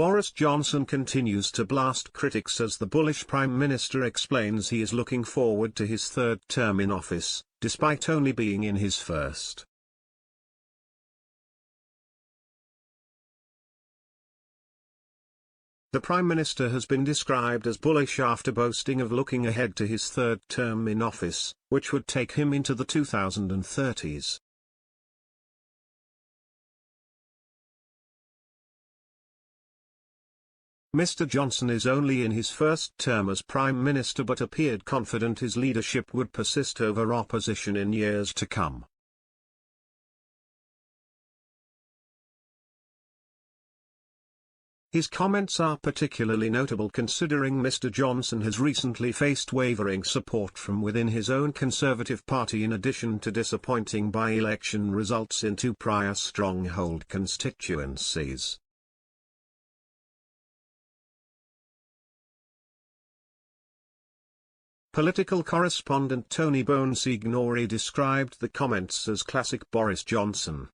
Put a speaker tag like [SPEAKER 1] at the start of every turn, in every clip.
[SPEAKER 1] Boris Johnson continues to blast critics as the bullish Prime Minister explains he is looking forward to his third term in office, despite only being in his first. The Prime Minister has been described as bullish after boasting of looking ahead to his third term in office, which would take him into the 2030s. Mr. Johnson is only in his first term as Prime Minister but appeared confident his leadership would persist over opposition in years to come. His comments are particularly notable considering Mr. Johnson has recently faced wavering support from within his own Conservative Party in addition to disappointing by-election results in two prior stronghold constituencies. Political correspondent Tony Bonesignori described the comments as classic Boris Johnson.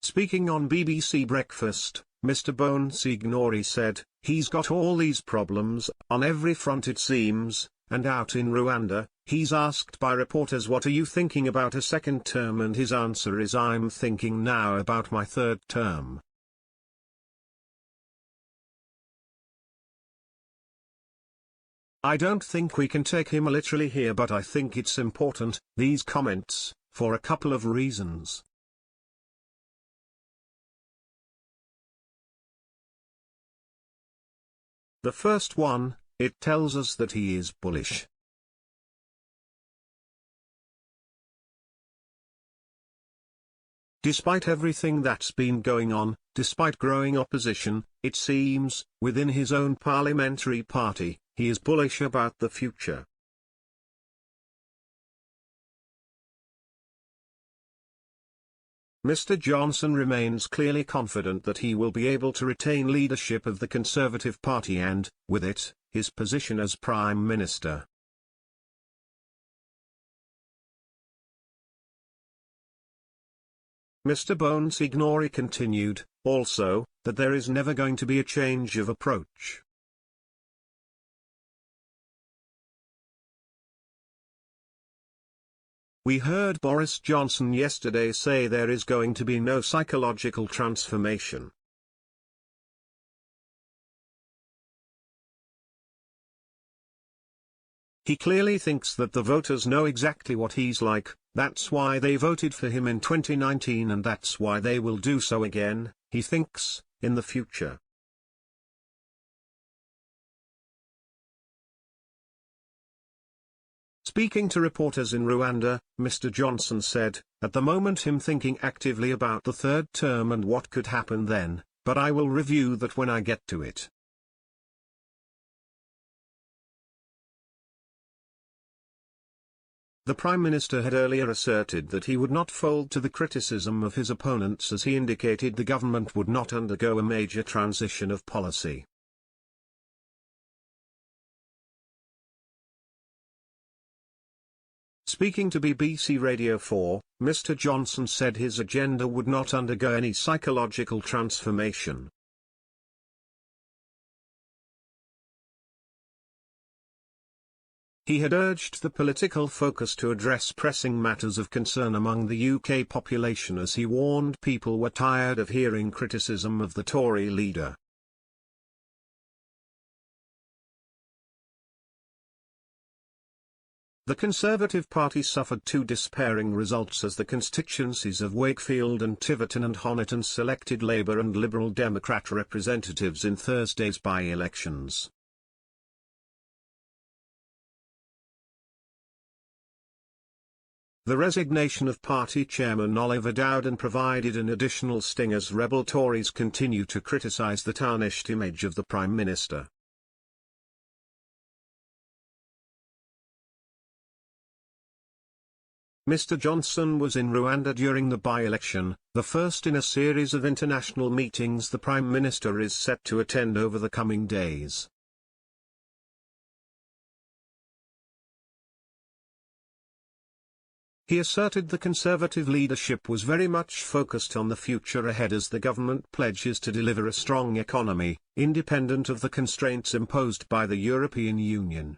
[SPEAKER 1] Speaking on BBC Breakfast, Mr. Bonesignori said, "He's got all these problems, on every front it seems, and out in Rwanda, he's asked by reporters what are you thinking about a second term and his answer is I'm thinking now about my third term." I don't think we can take him literally here but I think it's important, these comments, for a couple of reasons. The first one, it tells us that he is bullish. Despite everything that's been going on, despite growing opposition, it seems, within his own parliamentary party, he is bullish about the future. Mr. Johnson remains clearly confident that he will be able to retain leadership of the Conservative Party and, with it, his position as Prime Minister. Mr. Bonesignori continued, also, that there is never going to be a change of approach. We heard Boris Johnson yesterday say there is going to be no psychological transformation. He clearly thinks that the voters know exactly what he's like, that's why they voted for him in 2019 and that's why they will do so again, he thinks, in the future. Speaking to reporters in Rwanda, Mr. Johnson said, "At the moment I'm thinking actively about the third term and what could happen then, but I will review that when I get to it." The Prime Minister had earlier asserted that he would not fold to the criticism of his opponents as he indicated the government would not undergo a major transition of policy. Speaking to BBC Radio 4, Mr. Johnson said his agenda would not undergo any psychological transformation. He had urged the political focus to address pressing matters of concern among the UK population as he warned people were tired of hearing criticism of the Tory leader. The Conservative Party suffered two despairing results as the constituencies of Wakefield and Tiverton and Honiton selected Labour and Liberal Democrat representatives in Thursday's by-elections. The resignation of party chairman Oliver Dowden provided an additional sting as rebel Tories continue to criticise the tarnished image of the Prime Minister. Mr. Johnson was in Rwanda during the by-election, the first in a series of international meetings the Prime Minister is set to attend over the coming days. He asserted the Conservative leadership was very much focused on the future ahead as the government pledges to deliver a strong economy, independent of the constraints imposed by the European Union.